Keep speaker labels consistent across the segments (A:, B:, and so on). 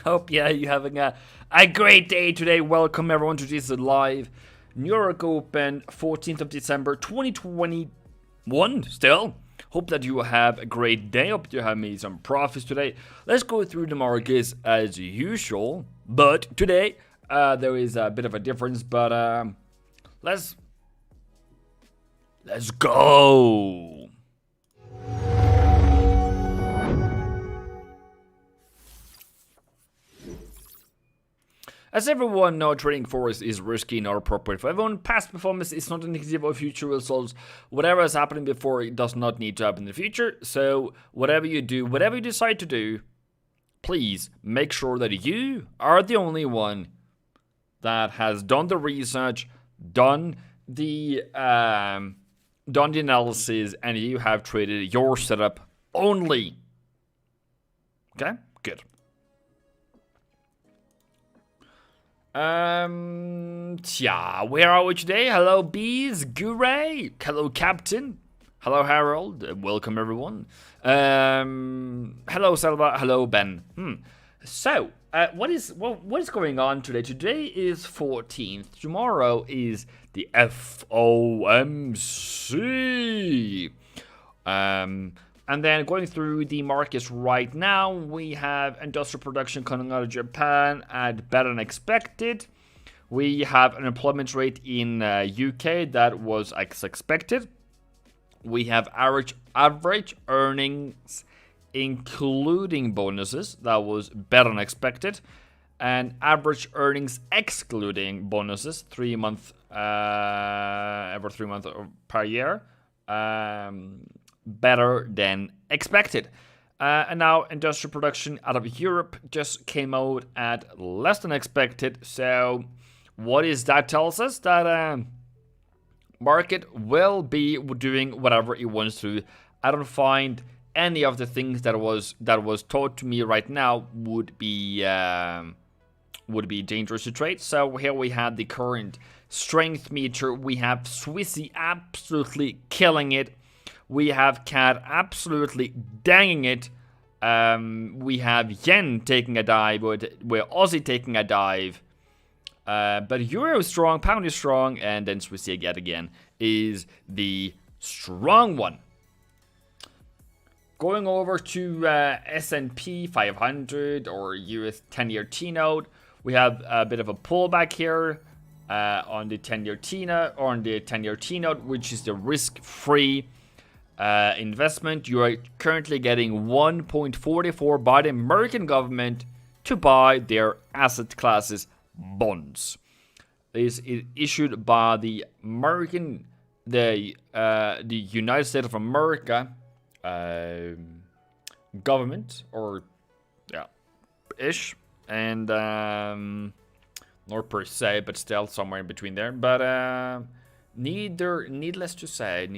A: Hope you're having a great day today. Welcome everyone to this live New York Open, 14th of December 2021 still. Hope that you have a great day. Hope you have made some profits today. Let's go through the markets as usual. But today there is a bit of a difference, but let's go. As everyone knows, trading forex is risky and not appropriate for everyone. Past performance is not indicative of future results. Whatever has happened before, it does not need to happen in the future. So whatever you do, whatever you decide to do, please make sure that you are the only one that has done the research, done the analysis, and you have traded your setup only. Okay, good. Where are we today? Hello, Bees, Gure. Hello, Captain. Hello, Harold. Welcome, everyone. Hello, Selva. Hello, Ben. So, what is going on today? Today is 14th. Tomorrow is the FOMC. And then going through the markets right now, we have industrial production coming out of Japan at better than expected. We have an employment rate in UK that was as expected. We have average earnings including bonuses that was better than expected, and average earnings excluding bonuses 3 months every 3 months per year. Better than expected. And now industrial production out of Europe just came out at less than expected. So what is that tells us? That market will be doing whatever it wants to. I don't find any of the things that was taught to me right now would be dangerous to trade. So here we have the current strength meter. We have Swissy absolutely killing it. We have CAD absolutely danging it. We have Yen taking a dive. We're Aussie taking a dive. But Euro is strong, Pound is strong, and then Swissy yet again is the strong one. Going over to S&P 500 or US 10-year T-note, we have a bit of a pullback here on the 10-year T-note, or on the 10-year T-note, which is the risk-free investment. You are currently getting 1.44 by the American government to buy their asset classes bonds. This is issued by the United States of America government, or ish, and not per se, but still somewhere in between there. But needless to say.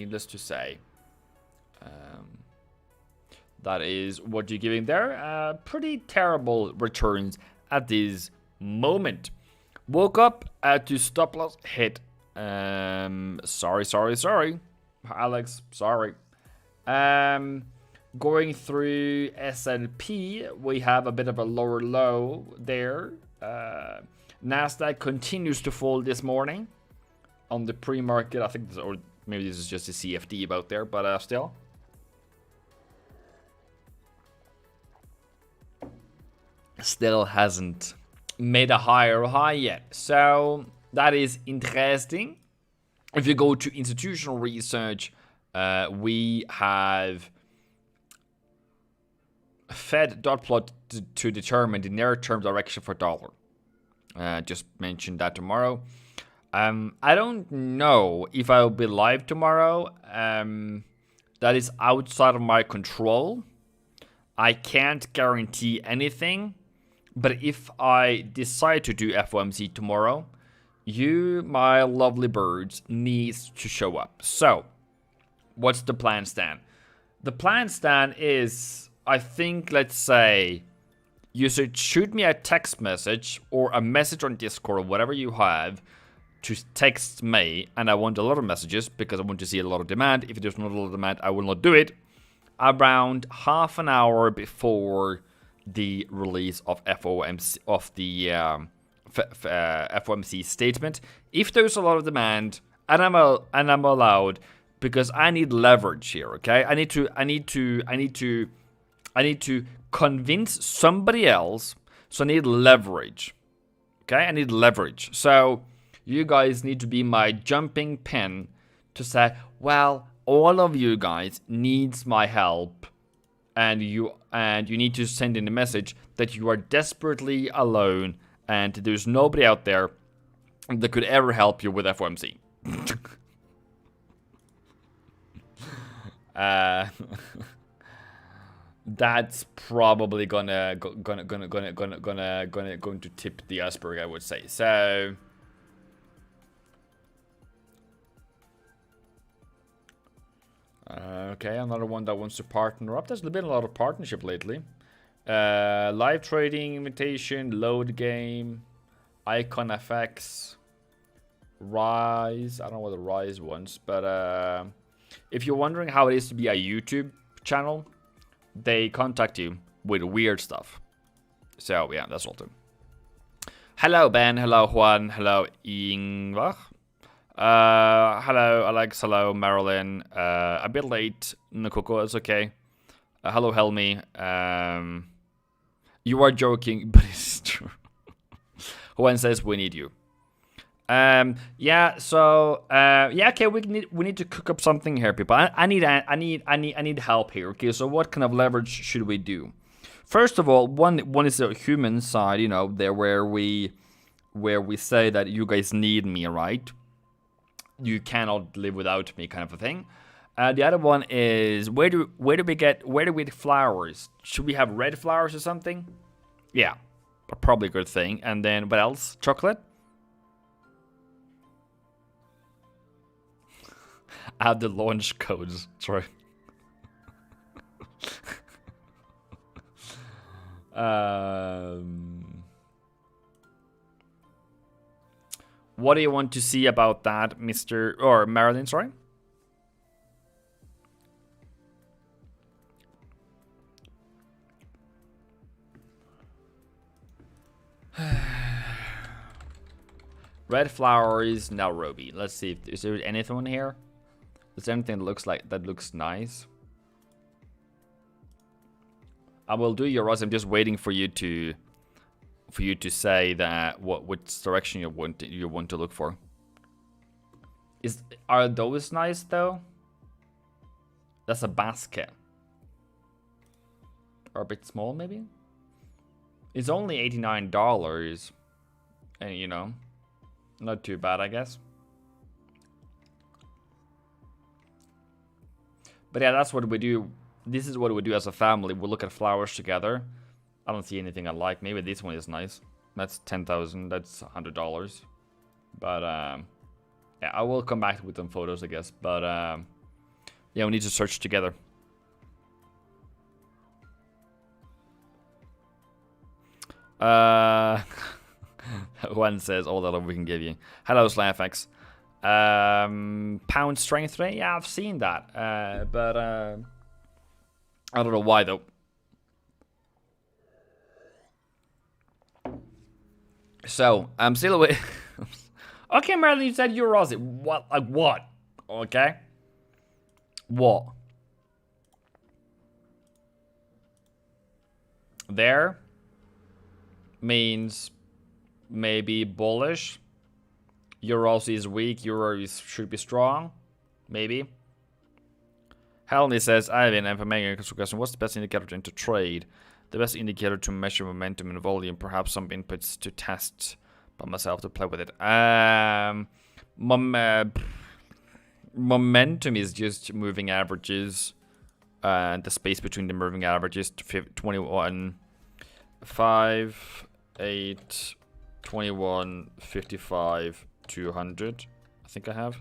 A: That is what you're giving there. Pretty terrible returns at this moment. Woke up to stop loss hit. Sorry, Alex. Sorry. Going through S&P, we have a bit of a lower low there. Nasdaq continues to fall this morning on the pre-market. I think, or maybe this is just a CFD about there, but still. Still hasn't made a higher high yet. So that is interesting. If you go to institutional research, we have Fed dot plot to determine the near-term direction for dollar. Just mentioned that tomorrow. I don't know if I'll be live tomorrow. That is outside of my control. I can't guarantee anything. But if I decide to do FOMC tomorrow, you, my lovely birds, needs to show up. So, what's the plan, Stan? The plan, Stan, is, I think, let's say, you should shoot me a text message or a message on Discord or whatever you have to text me, and I want a lot of messages because I want to see a lot of demand. If there's not a lot of demand, I will not do it. Around half an hour before the release of FOMC of the FOMC statement. If there's a lot of demand, and I'm allowed, because I need leverage here. Okay, I need to convince somebody else. So I need leverage. Okay, I need leverage. So you guys need to be my jumping pin to say, well, all of you guys needs my help, and you need to send in a message that you are desperately alone and there's nobody out there that could ever help you with FOMC. That's probably going to tip the iceberg, I would say. So okay, another one that wants to partner up. There's been a lot of partnership lately. Live trading, invitation, load game, icon FX, Rise. I don't know what the Rise wants, but if you're wondering how it is to be a YouTube channel, they contact you with weird stuff. So yeah, that's all too. Hello Ben, hello Juan, hello Ingvar. Hello Alex, hello Marilyn. A bit late, Nakoko, it's okay. Hello Helmi. You are joking, but it's true. Juan says we need you. Yeah, so yeah, okay, we need to cook up something here, people. I need help here. Okay, so what kind of leverage should we do? First of all, one is the human side, you know, there where we say that you guys need me, right? You cannot live without me, kind of a thing. The other one is where do we get flowers? Should we have red flowers or something? Yeah, probably a good thing. And then what else? Chocolate? Add the launch codes. Sorry. What do you want to see about that, Mr. or Marilyn? Sorry. Red flowers, Nairobi. Let's see. Is there anything here? Is there anything that looks nice? I will do yours. I'm just waiting for you to say that which direction you want to look for. Are those nice though? That's a basket. Or a bit small maybe? It's only $89. And you know, not too bad, I guess. But yeah, that's what we do. This is what we do as a family. We look at flowers together. I don't see anything I like. Maybe this one is nice. That's $10,000. That's $100. But yeah, I will come back with some photos, I guess. But yeah, we need to search together. One says all the love we can give you. Hello, Slayfx. Pound strength rate. Yeah, I've seen that. But I don't know why though. So I'm still away. Okay, Marilyn, you said you're Aussie. What? Like what? Okay. What? There means maybe bullish. Euro Aussie is weak. Euro should be strong. Maybe. Helny says, Ivan, I'm making a question. What's the best indicator to trade? The best indicator to measure momentum and volume. Perhaps some inputs to test by myself to play with it. Momentum is just moving averages. The space between the moving averages. 21, 5, 8, 21, 55, 200. I think I have.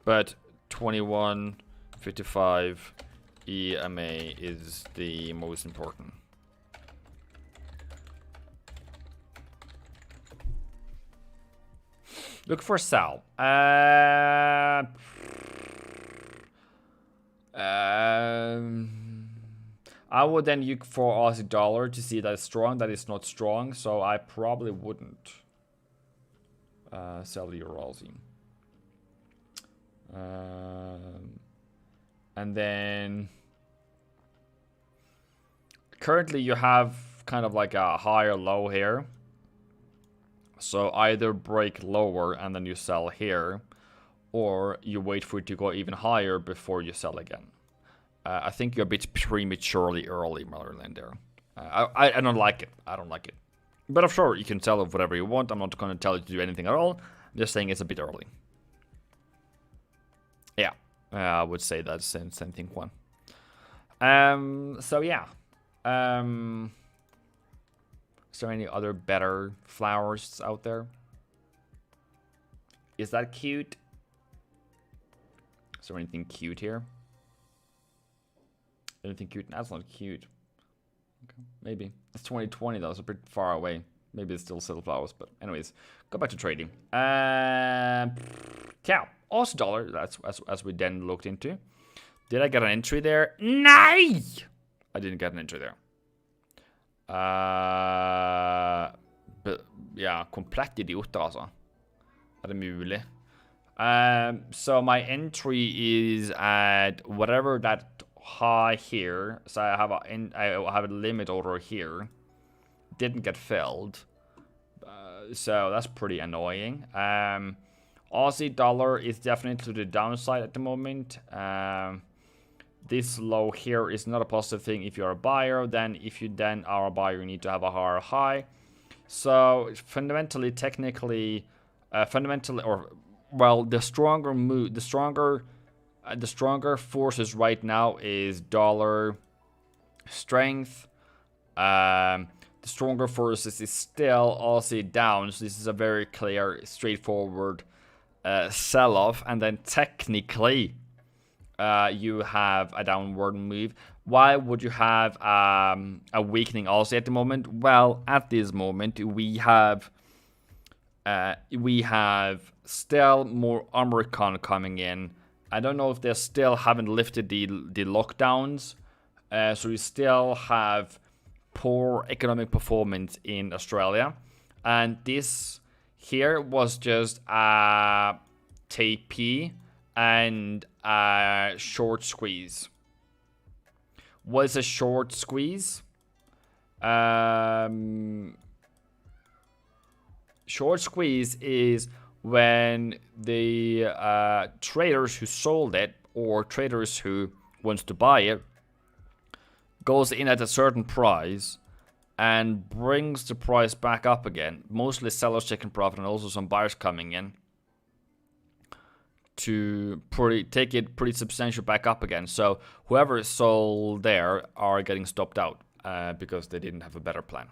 A: But 21, 55 EMA is the most important. Look for Sal. I'm I would then look for Aussie dollar to see that it's strong, that it's not strong. So I probably wouldn't sell Euro Aussie. And then currently you have kind of like a higher low here. So either break lower and then you sell here, or you wait for it to go even higher before you sell again. I think you're a bit prematurely early, Motherland, there. I don't like it. I don't like it. But I'm sure you can sell it whatever you want. I'm not going to tell you to do anything at all. I'm just saying it's a bit early. Yeah, I would say that's the same thing one. So yeah. Is there any other better flowers out there? Is that cute? Is there anything cute here? Anything cute? That's not cute. Okay, maybe. It's 2020 though, it's a bit far away. Maybe it's still flowers, but anyways, go back to trading. Yeah, Aussie dollar, that's as we then looked into. Did I get an entry there? No! I didn't get an entry there. Ja, komplett idioter, altså. Det mulig? So my entry is at whatever that high here. So I have a limit order here. Didn't get filled. So that's pretty annoying. Aussie dollar is definitely to the downside at the moment. This low here is not a positive thing if you're a buyer. Then if you then are a buyer, you need to have a higher high. So fundamentally, technically, the stronger move, the stronger forces right now is dollar strength. The stronger forces is still Aussie down. So this is a very clear, straightforward sell-off, and then technically. You have a downward move. Why would you have a weakening Aussie at the moment? Well, at this moment, we have still more Omicron coming in. I don't know if they still haven't lifted the lockdowns. So we still have poor economic performance in Australia. And this here was just a TP and a short squeeze. What is a short squeeze? Short squeeze is when the traders who sold it or traders who wants to buy it goes in at a certain price and brings the price back up again. Mostly sellers taking profit and also some buyers coming in to take it pretty substantial back up again. So whoever is sold there are getting stopped out because they didn't have a better plan.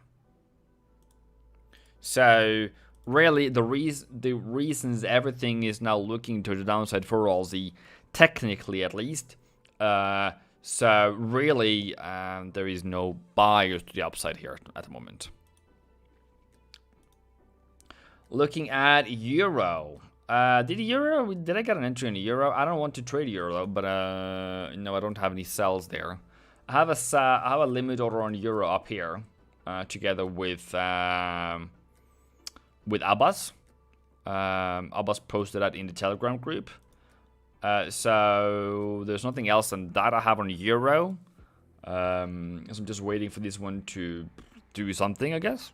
A: So really the reasons everything is now looking to the downside for Aussie, technically at least. So really there is no buyers to the upside here at the moment. Looking at Euro. Did I get an entry in Euro? I don't want to trade Euro, but no, I don't have any sells there. I have a limit order on Euro up here, together with Abbas. Abbas posted that in the Telegram group. So there's nothing else than that I have on Euro. So I'm just waiting for this one to do something, I guess.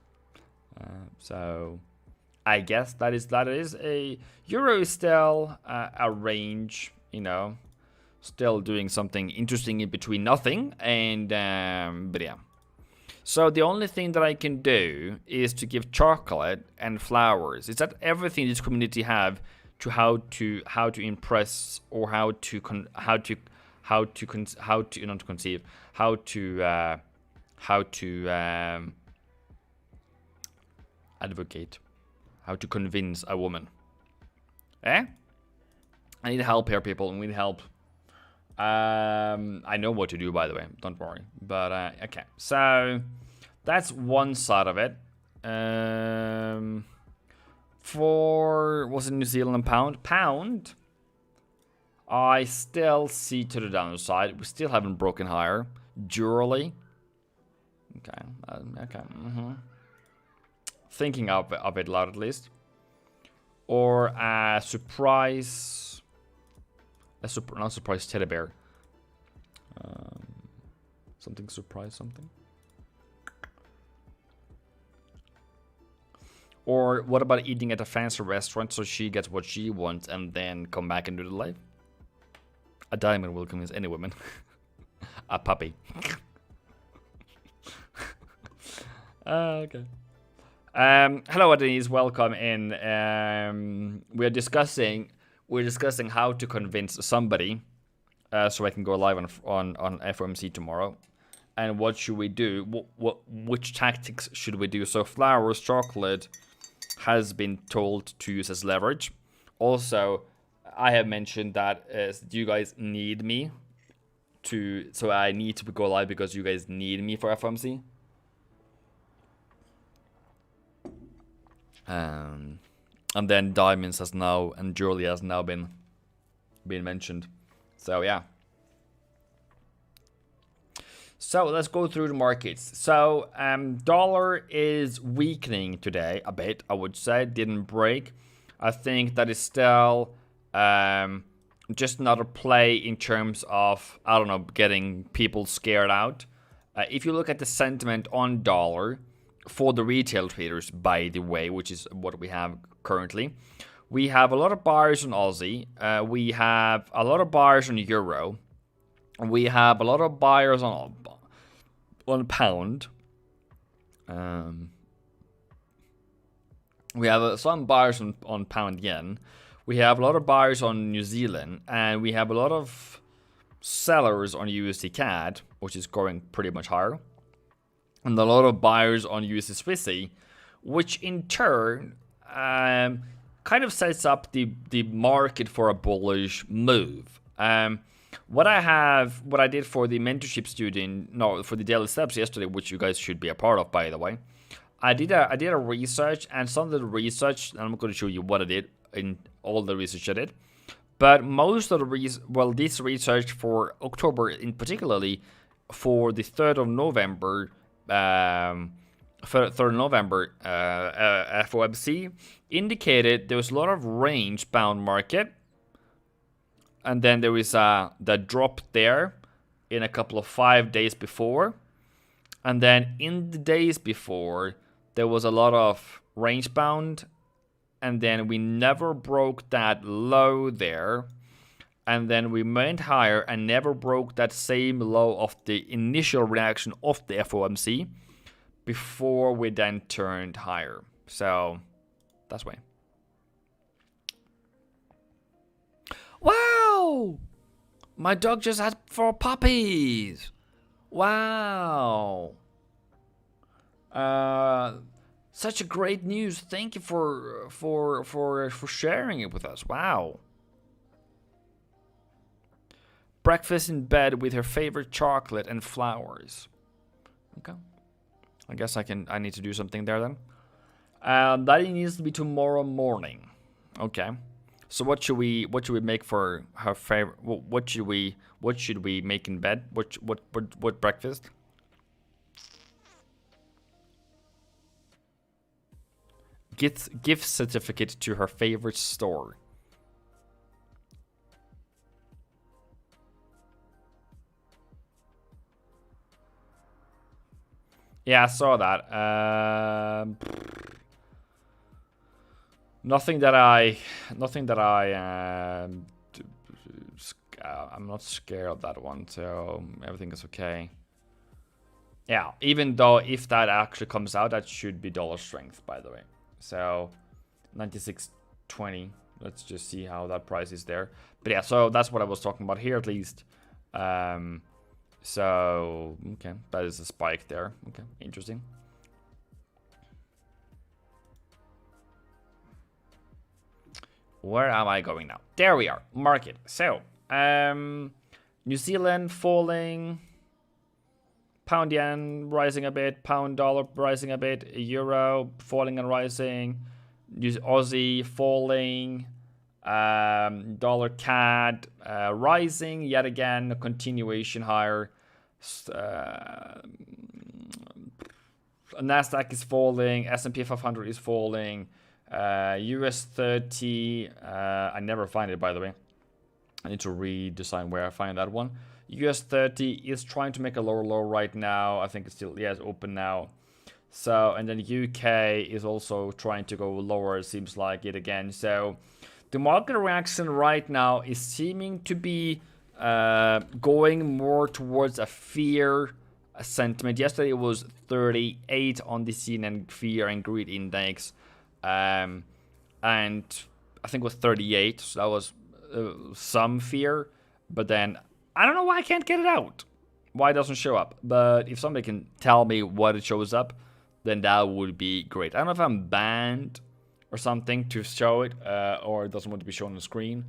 A: So I guess that is a Euro is still a range, you know, still doing something interesting in between nothing, and but yeah. So the only thing that I can do is to give chocolate and flowers. Is that everything this community have to how to impress or how to advocate, how to convince a woman. I need help here, people. We need help. I know what to do, by the way. Don't worry. But okay, so that's one side of it. Was it New Zealand pound? I still see to the downside. We still haven't broken higher. Jewelry. Okay. Okay. Thinking of it a lot, at least. Or a surprise. Not surprise teddy bear. Something surprise something. Or what about eating at a fancy restaurant so she gets what she wants and then come back and do the life? A diamond will convince any woman. A puppy. Okay. Hello, Denise. Welcome in. We're discussing how to convince somebody, so I can go live on FOMC tomorrow. And what should we do? Which tactics should we do? So flowers, chocolate has been told to use as leverage. Also, I have mentioned that you guys need me so I need to go live because you guys need me for FOMC. And then diamonds has now and jewelry has now been mentioned. So yeah. So let's go through the markets. So dollar is weakening today a bit, I would say. Didn't break. I think that is still just another play in terms of, I don't know, getting people scared out. If you look at the sentiment on dollar for the retail traders, by the way, which is what we have currently, we have a lot of buyers on Aussie. We have a lot of buyers on Euro. We have a lot of buyers on pound. We have some buyers on pound yen. We have a lot of buyers on New Zealand, and we have a lot of sellers on USD CAD, which is going pretty much higher, and a lot of buyers on USD Swissy, which in turn kind of sets up the market for a bullish move. What I did for the mentorship for the daily steps yesterday, which you guys should be a part of, by the way, I did a research, and some of the research, and I'm going to show you what I did in all the research I did. But most of the this research for October, in particularly for the 3rd of November, FOMC indicated there was a lot of range-bound market. And then there was the drop there in a couple of 5 days before. And then in the days before, there was a lot of range bound. And then we never broke that low there. And then we went higher and never broke that same low of the initial reaction of the FOMC before we then turned higher. So that's why. Wow! My dog just had 4 puppies. Wow. Such a great news. Thank you for sharing it with us. Wow. Breakfast in bed with her favorite chocolate and flowers. Okay. I guess I need to do something there then. That needs to be tomorrow morning. Okay. So what should we make for her favorite? What should we make in bed? What breakfast? Gift certificate to her favorite store. Yeah, I saw that. Nothing that I'm not scared of that one, so everything is okay. Yeah, even though if that actually comes out, that should be dollar strength, by the way. So 96.20. Let's just see how that price is there. But yeah, so that's what I was talking about here, at least. So okay, that is a spike there. Okay, interesting. Where am I going now? There we are. Market. So, New Zealand falling. Pound yen rising a bit. Pound dollar rising a bit. Euro falling and rising. Aussie falling. Dollar CAD rising yet again. A continuation higher. Nasdaq is falling. S&P 500 is falling. US 30. I never find it, by the way. I need to redesign where I find that one. US 30 is trying to make a lower low right now. I think it's still, yeah, it's open now. So, and then UK is also trying to go lower, it seems like it again. So, the market reaction right now is seeming to be going more towards a fear sentiment. Yesterday it was 38 on the CNN Fear and Greed Index. And I think it was 38, so that was some fear. But then, I don't know why I can't get it out. Why it doesn't show up. But if somebody can tell me what it shows up, then that would be great. I don't know if I'm banned or something to show it, or it doesn't want to be shown on the screen,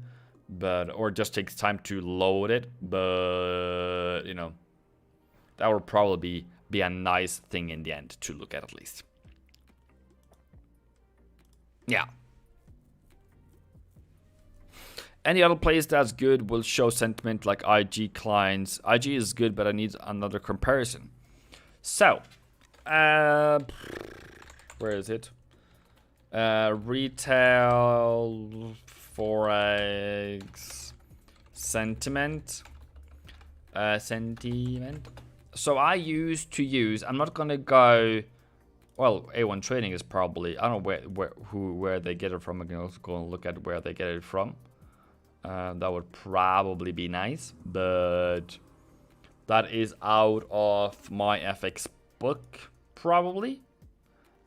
A: but or it just takes time to load it. But you know, that would probably be a nice thing in the end to look at least. Yeah. Any other place that's good will show sentiment like IG clients. IG is good, but I need another comparison. So, where is it? Retail, Forex, sentiment. Sentiment. So I used to use, I'm not gonna go, well, A1 Trading is probably, I don't know where they get it from. I can also go and look at where they get it from. That would probably be nice, but that is out of my FX book, probably.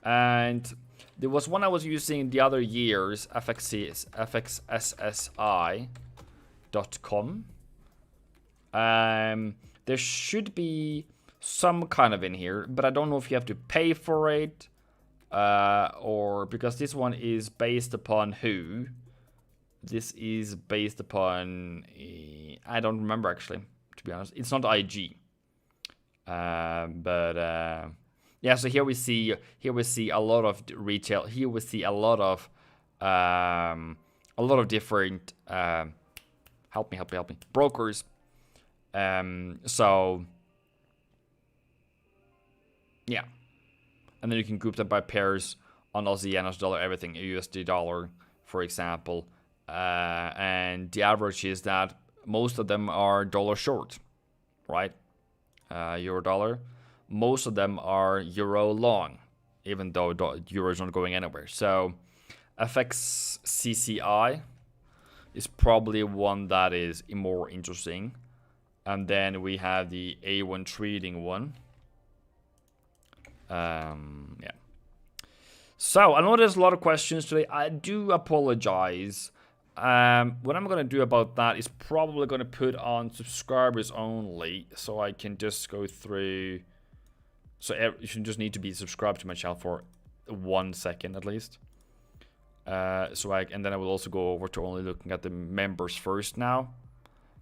A: And there was one I was using the other years, fxssi.com. There should be some kind of in here, but I don't know if you have to pay for it, or because this one is based upon who. This is based upon, I don't remember actually, to be honest. It's not IG. Yeah, so here we see a lot of retail. Here we see a lot of different help me brokers. So yeah, and then you can group them by pairs on Aussie yen, Aussie dollar, everything, USD dollar, for example. And the average is that most of them are dollar short, right? Euro dollar. Most of them are euro long, even though euro is not going anywhere. So FX CCI is probably one that is more interesting. And then we have the A1 Trading one. Yeah. So I know there's a lot of questions today. I do apologize. What I'm going to do about that is probably going to put on subscribers only, so I can just go through. So you should just need to be subscribed to my channel for 1 second at least. And then I will also go over to only looking at the members first now,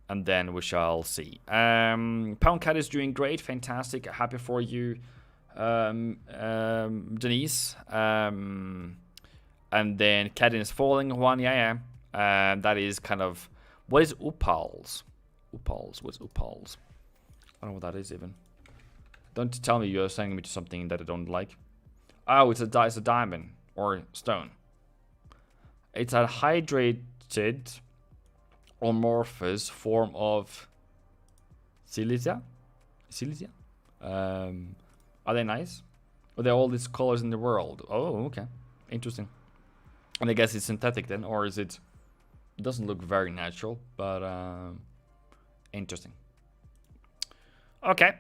A: and then we shall see. Pound Cat is doing great, fantastic, happy for you, Denise. And then Cat is falling one, yeah. That is kind of, what is Upals? What's Upals? I don't know what that is even. Don't tell me you're sending me to something that I don't like. Oh, it's a diamond or stone. It's a hydrated amorphous form of silica. Are they nice? Are there all these colors in the world? Oh, okay, interesting. And I guess it's synthetic then, or is it? It doesn't look very natural, but interesting. Okay.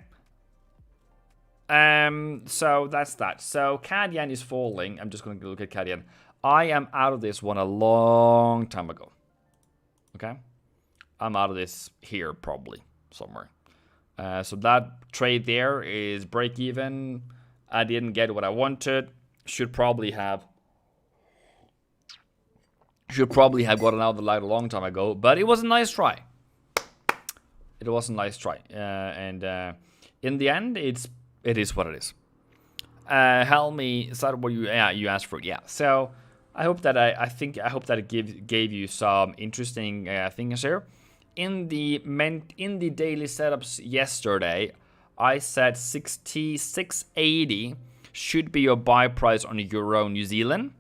A: So that's that. So CAD yen is falling. I'm just going to look at CAD yen. I am out of this one a long time ago. Okay, I'm out of this here probably somewhere. So that trade there is break even. I didn't get what I wanted. Should probably have gotten out of the light a long time ago, but it was a nice try. And in the end, it is what it is. Helmi, is that what you asked for? Yeah. So I hope that I hope that it gave you some interesting things here. In the daily setups yesterday, I said 66.80 should be your buy price on Euro New Zealand.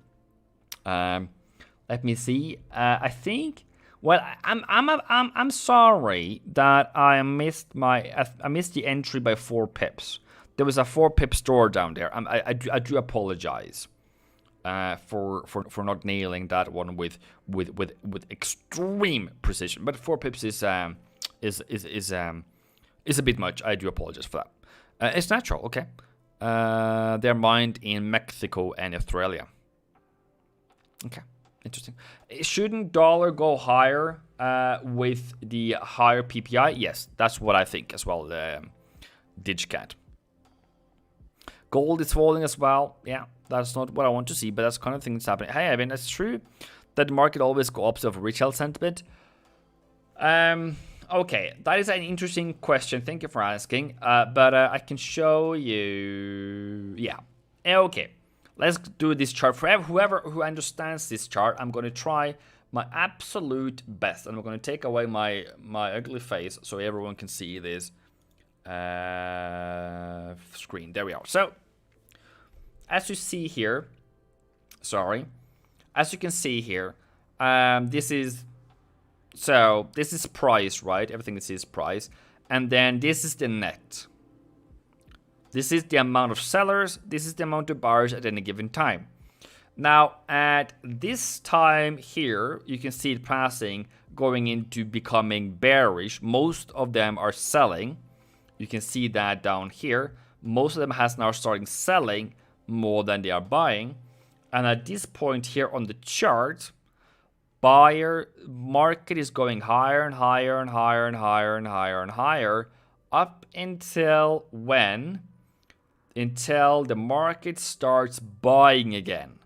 A: Let me see. I think. Well, I'm sorry that I missed the entry by 4 pips. There was a 4 pip store down there. I do apologize for not nailing that one with extreme precision. But 4 pips is a bit much. I do apologize for that. It's natural. Okay. They're mined in Mexico and Australia. Okay. Interesting. Shouldn't dollar go higher with the higher PPI? Yes, that's what I think as well. Digcat. Gold is falling as well. Yeah, that's not what I want to see, but that's kind of thing that's happening. Hey, Evan, it's true that the market always go opposite of retail sentiment. Okay, that is an interesting question. Thank you for asking. But I can show you. Yeah. Okay. Let's do this chart. For whoever who understands this chart, I'm going to try my absolute best. And I'm going to take away my ugly face so everyone can see this screen. There we are. So, as you see here, as you can see here, this is price, right? Everything is price. And then this is the net. This is the amount of sellers. This is the amount of buyers at any given time. Now, at this time here, you can see it passing, going into becoming bearish. Most of them are selling. You can see that down here. Most of them has now started selling more than they are buying. And at this point here on the chart, buyer market is going higher and higher and higher and higher and higher and higher up until when? Until the market starts buying again.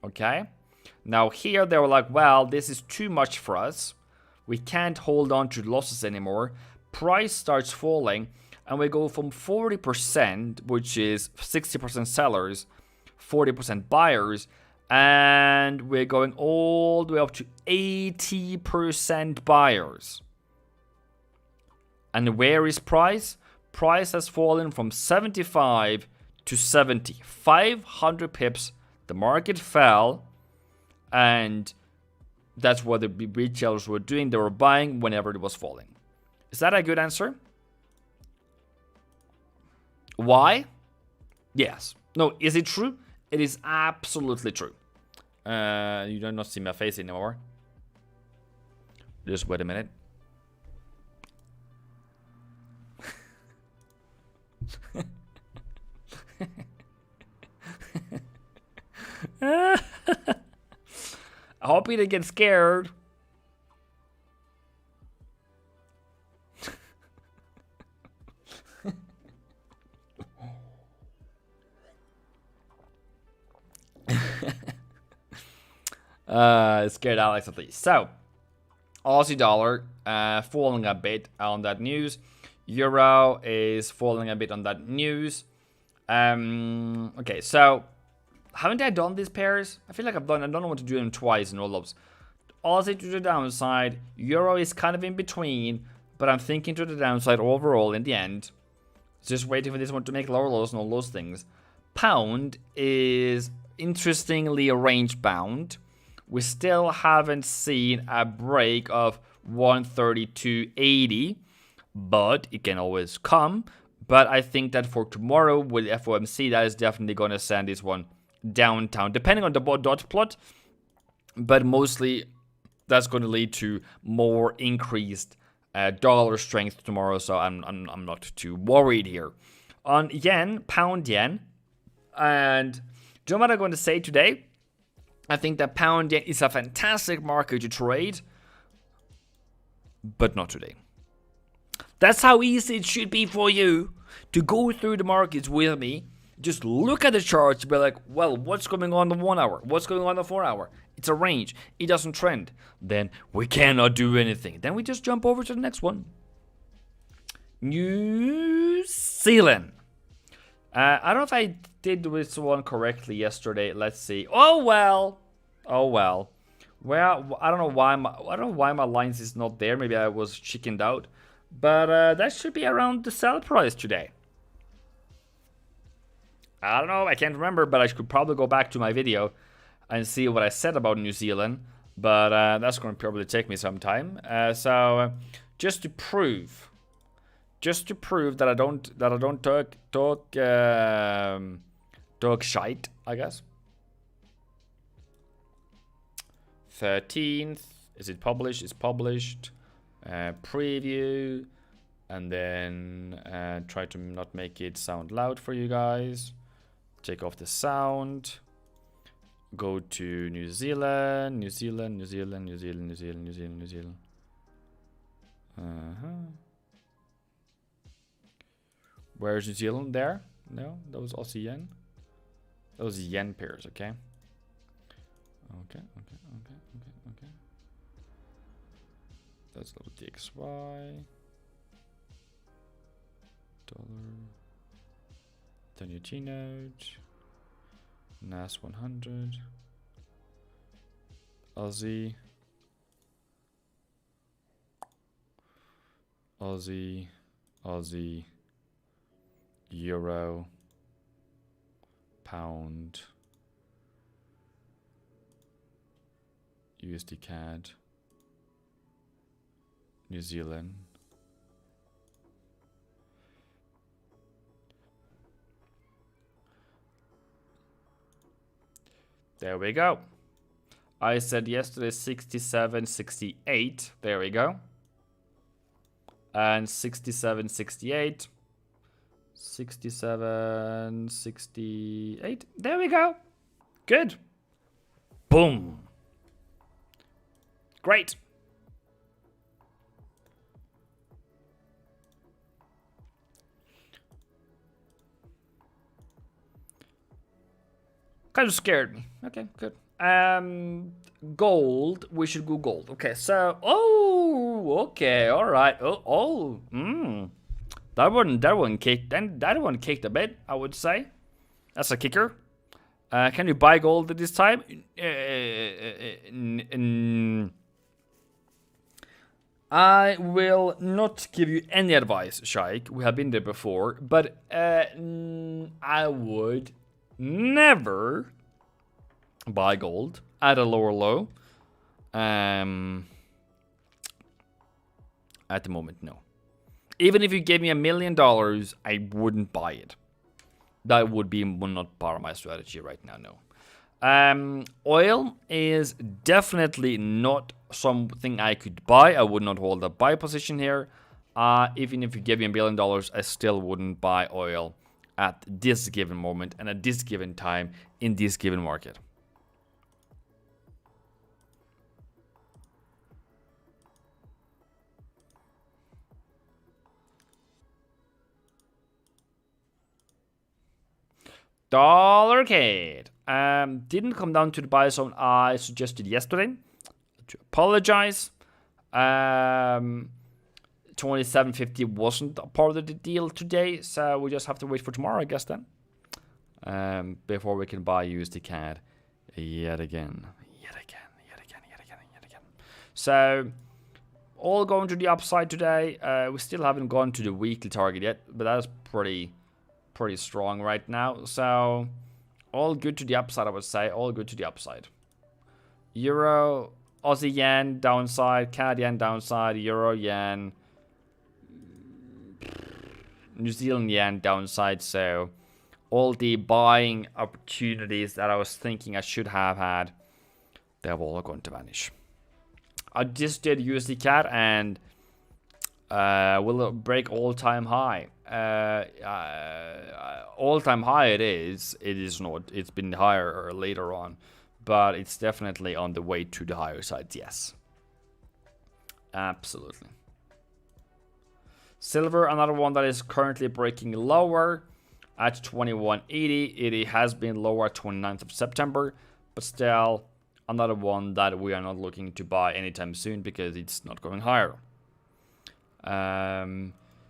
A: Okay? Now here they were like, well, this is too much for us. We can't hold on to losses anymore. Price starts falling and we go from 40%, which is 60% sellers, 40% buyers, and we're going all the way up to 80% buyers. And where is price? Price has fallen from 75 to 70. 500 pips. The market fell. And that's what the retailers were doing. They were buying whenever it was falling. Is that a good answer? Why? Yes. No, is it true? It is absolutely true. You do not see my face anymore. Just wait a minute. I hope you didn't get scared. Scared Alex at least. So, Aussie dollar falling a bit on that news. Euro is falling a bit on that news. Okay, so haven't I done these pairs? I feel like I don't know what to do them twice in roll-ups. Aussie to the downside. Euro is kind of in between, but I'm thinking to the downside overall in the end. Just waiting for this one to make lower lows and all those things. Pound is interestingly range bound. We still haven't seen a break of 132.80, but it can always come. But I think that for tomorrow with FOMC, that is definitely going to send this one downtown, depending on the dot plot. But mostly, that's going to lead to more increased dollar strength tomorrow. So I'm not too worried here. On yen, pound yen, and do you know what I'm going to say today? I think that pound yen is a fantastic market to trade, but not today. That's how easy it should be for you to go through the markets with me. Just look at the charts and be like, well, what's going on the 1 hour? What's going on the 4 hour? It's a range. It doesn't trend. Then we cannot do anything. Then we just jump over to the next one. New Zealand. I don't know if I did this one correctly yesterday. Let's see. Oh well. Well, I don't know why my lines is not there. Maybe I was chickened out. But that should be around the sell price today. I don't know, I can't remember, but I could probably go back to my video and see what I said about New Zealand. But that's going to probably take me some time. So just to prove that I don't talk shite, I guess. 13th, is it published? It's published. Preview, and then try to not make it sound loud for you guys. Take off the sound. Go to New Zealand. Where's New Zealand? There? No, that was Aussie yen. Those yen pairs, okay? Okay. That's little DXY. Dollar. Then your T-Note. NAS 100. Aussie. Euro. Pound. USD CAD. New Zealand. There we go. I said yesterday 67, 68. There we go. And 67, 68. 67, 68. There we go. Good. Boom. Great. Kind of scared me. Okay, good. Gold. We should go gold. Okay, so okay, all right. That one kicked. And that one kicked a bit, I would say. That's a kicker. Can you buy gold at this time? I will not give you any advice, Shaik. We have been there before, but I would never buy gold at a lower low. At the moment, no. Even if you gave me $1 million, I wouldn't buy it. That would be not part of my strategy right now, no. Oil is definitely not something I could buy. I would not hold a buy position here. Even if you gave me $1 billion, I still wouldn't buy oil at this given moment and at this given time in this given market. Dollar CAD. Didn't come down to the buy zone I suggested yesterday. To apologize. 2750 wasn't a part of the deal today, so we just have to wait for tomorrow, I guess, then. Before we can buy USD CAD yet again. So, all going to the upside today. We still haven't gone to the weekly target yet, but that is pretty strong right now. So, all good to the upside, I would say. All good to the upside. Euro, Aussie yen downside, CAD yen downside, Euro yen, New Zealand yen downside. So all the buying opportunities that I was thinking I should have had, they're all going to vanish. I just did USD CAD and will break all-time high. All-time high it is not. It's been higher later on, but it's definitely on the way to the higher side. Yes, absolutely. Silver, another one that is currently breaking lower at 2180. It has been lower at 29th of September, but still another one that we are not looking to buy anytime soon because it's not going higher.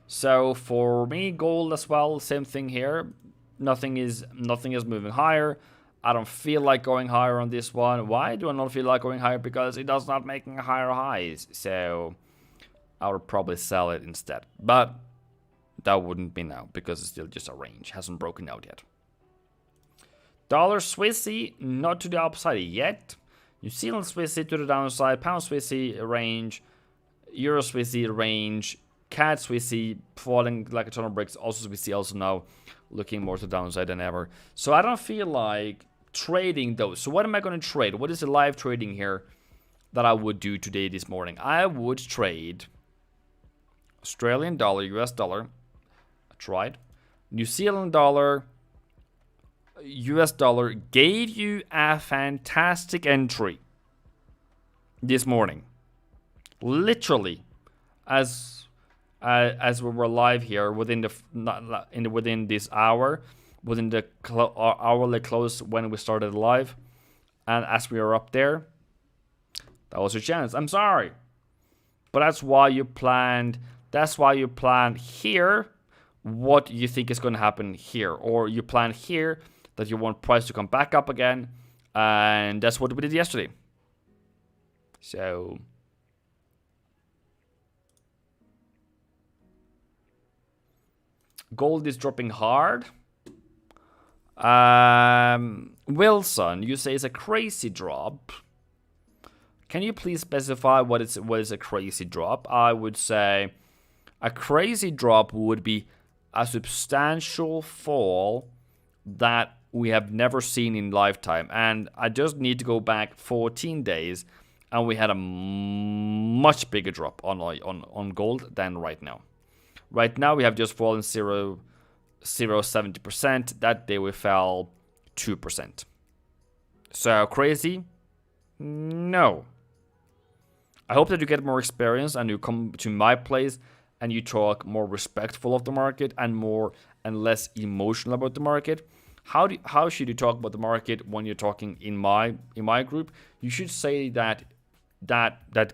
A: So for me, gold as well, same thing here. Nothing is moving higher. I don't feel like going higher on this one. Why do I not feel like going higher? Because it does not making higher highs. So I would probably sell it instead. But that wouldn't be now because it's still just a range. Hasn't broken out yet. Dollar Swissy, not to the upside yet. New Zealand Swissy to the downside. Pound Swissy range. Euro Swissy range. CAD Swissy falling like a ton of bricks. Also Swissy also now looking more to the downside than ever. So I don't feel like trading those. So what am I going to trade? What is the live trading here that I would do today, this morning? I would trade Australian dollar, US dollar. I tried. New Zealand dollar, US dollar. Gave you a fantastic entry this morning. Literally, as we were live here within this hour, within the hourly close when we started live, and as we are up there, that was your chance. I'm sorry, but that's why you planned. That's why you plan here what you think is going to happen here, or you plan here that you want price to come back up again, and that's what we did yesterday. So gold is dropping hard. Wilson, you say it's a crazy drop. Can you please specify what is a crazy drop? I would say a crazy drop would be a substantial fall that we have never seen in lifetime. And I just need to go back 14 days, and we had a much bigger drop on gold than right now. Right now we have just fallen 0.70%. That day we fell 2%. So crazy? No. I hope that you get more experience and you come to my place and you talk more respectful of the market and less emotional about the market. How should you talk about the market when you're talking in my group? You should say that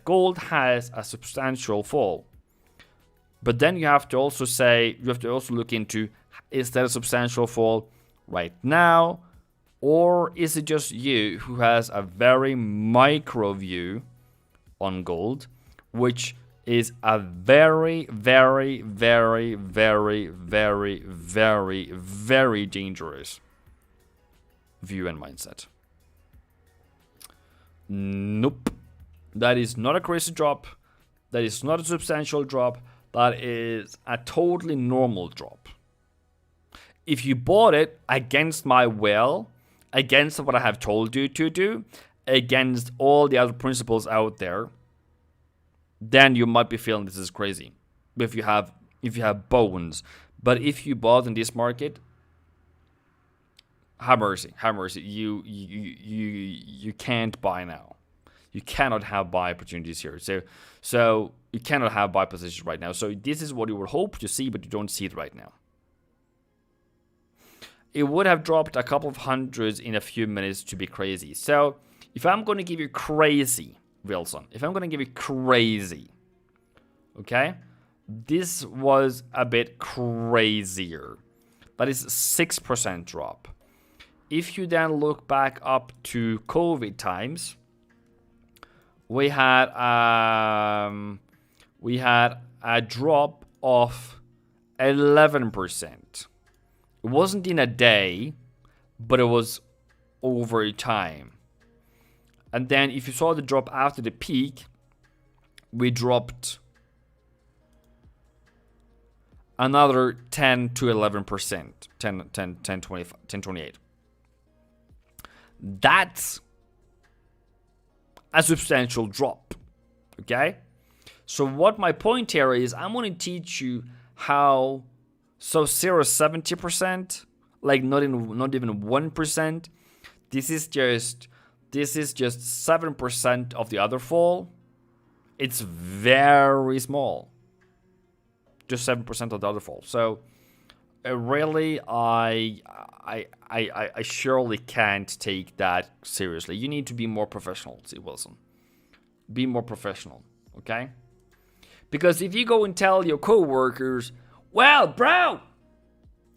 A: gold has a substantial fall. But then you have to also look into, is that a substantial fall right now? Or is it just you who has a very micro view on gold, which is a very, very, very, very, very, very, very dangerous view and mindset? Nope. That is not a crazy drop. That is not a substantial drop. That is a totally normal drop. If you bought it against my will, against what I have told you to do, against all the other principles out there, then you might be feeling this is crazy. If you have bones. But if you bought in this market, have mercy. You can't buy now. You cannot have buy opportunities here. So you cannot have buy positions right now. So this is what you would hope to see, but you don't see it right now. It would have dropped a couple of hundreds in a few minutes to be crazy. So if I'm going to give you crazy, Wilson, okay, this was a bit crazier. That is 6% drop. If you then look back up to COVID times, we had a drop of 11%. It wasn't in a day, but it was over time. And then if you saw the drop after the peak, we dropped another 10 to 11%, 10, 25, 10, 28. That's a substantial drop, okay? So what my point here is, I'm going to teach you how, so 0.70%, like not even 1%, this is just 7% of the other fall. It's very small. Just 7% of the other fall. So really, I surely can't take that seriously. You need to be more professional, see, Wilson. Be more professional, okay? Because if you go and tell your coworkers, well, bro,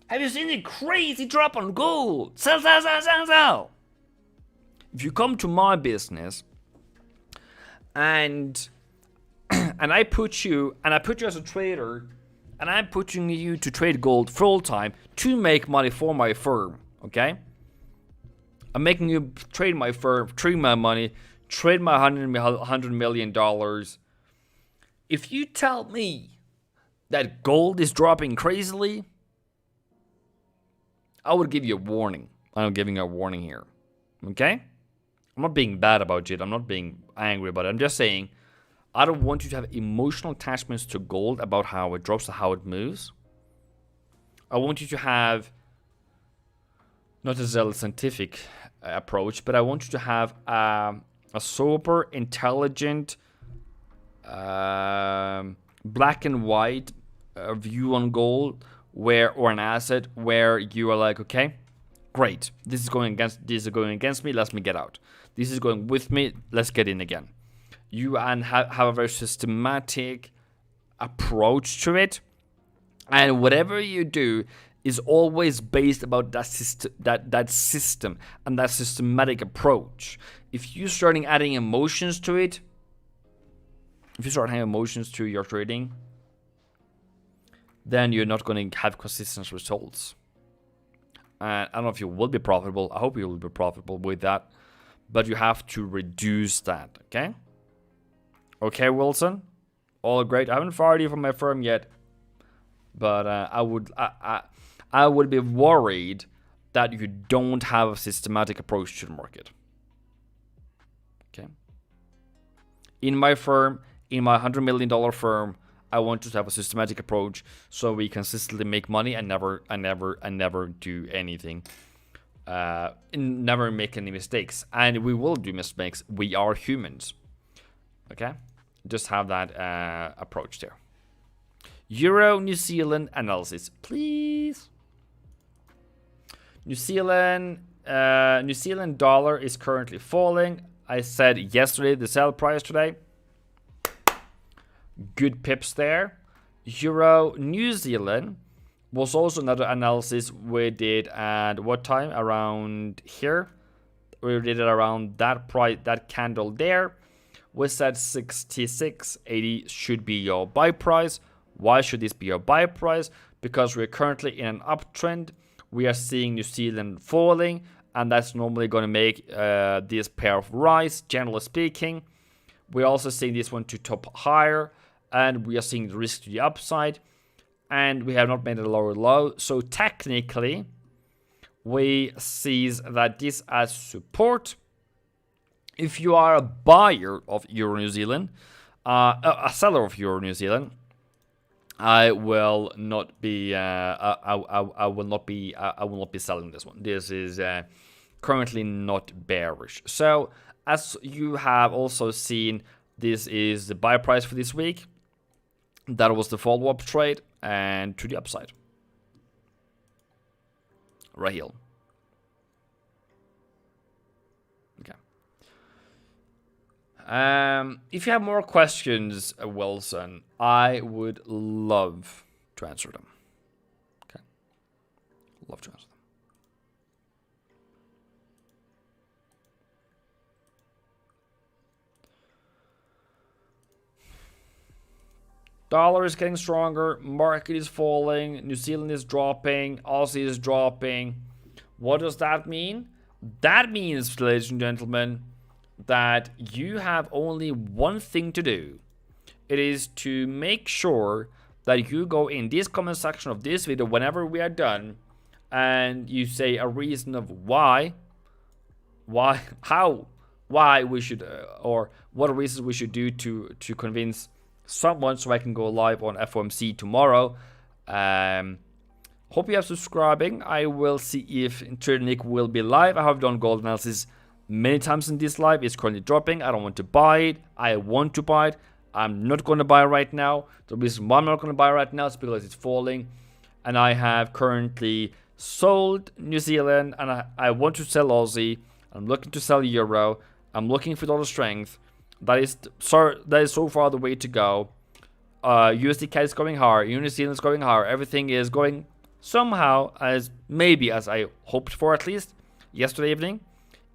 A: have you seen the crazy drop on gold? Sell. If you come to my business and I put you as a trader, and I'm putting you to trade gold full time to make money for my firm, okay? I'm making you trade my firm, trade my money, trade my $100 million. If you tell me that gold is dropping crazily, I would give you a warning. I'm giving you a warning here. Okay? I'm not being bad about it. I'm not being angry about it. I'm just saying, I don't want you to have emotional attachments to gold about how it drops or how it moves. I want you to have not a scientific approach, but I want you to have a sober, intelligent, black and white view on gold, or an asset where you are like, okay, great, this is going against me, let me get out. This is going with me, let's get in again. You have a very systematic approach to it, and whatever you do is always based about that system and that systematic approach. If you start adding emotions to it, if you start having emotions to your trading, then you're not going to have consistent results. I don't know if you will be profitable. I hope you will be profitable with that, but you have to reduce that. Okay. Okay, Wilson. All great. I haven't fired you from my firm yet, but I would be worried that you don't have a systematic approach to the market. Okay. In my firm, in my $100 million firm, I want to have a systematic approach so we consistently make money and never do anything. Never make any mistakes. And we will do mistakes. We are humans. Okay? Just have that approach there. Euro, New Zealand analysis, please. New Zealand dollar is currently falling. I said yesterday the sell price today. Good pips there. Euro, New Zealand was also another analysis we did at what time? Around here. We did it around that price, that candle there. We said 66.80 should be your buy price. Why should this be your buy price? Because we're currently in an uptrend. We are seeing New Zealand falling, and that's normally going to make this pair of rise, generally speaking. We're also seeing this one to top higher, and we are seeing the risk to the upside, and we have not made a lower low. So technically, we see that this as support. If you are a buyer of Euro New Zealand, a seller of Euro New Zealand, I will not be I will not be selling this one. This is currently not bearish. So as you have also seen, this is the buy price for this week. That was the follow-up trade and to the upside. Right here. Okay. If you have more questions, Wilson, I would love to answer them. Okay. Love to answer them. Dollar is getting stronger, market is falling, New Zealand is dropping, Aussie is dropping. What does that mean? That means, ladies and gentlemen, that you have only one thing to do. It is to make sure that you go in this comment section of this video whenever we are done, and you say a reason of why we should, or what reasons we should do to convince someone so I can go live on FOMC tomorrow. Hope you are subscribing. I will see if Nick will be live. I have done gold analysis many times in this live. It's currently dropping. I don't want to buy it. I want to buy it. I'm not going to buy right now. The reason why I'm not going to buy right now is because it's falling, and I have currently sold New Zealand, and I want to sell Aussie. I'm looking to sell Euro. I'm looking for dollar strength. That is so far the way to go. USD is going higher. New Zealand is going higher. Everything is going somehow as I hoped for, at least yesterday evening.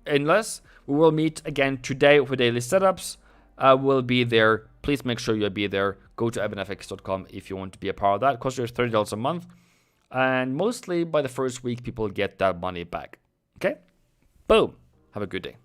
A: Unless we will meet again today for daily setups. We'll be there. Please make sure you'll be there. Go to Eivindfx.com if you want to be a part of that. It costs you $30 a month. And mostly by the first week, people get that money back. Okay? Boom. Have a good day.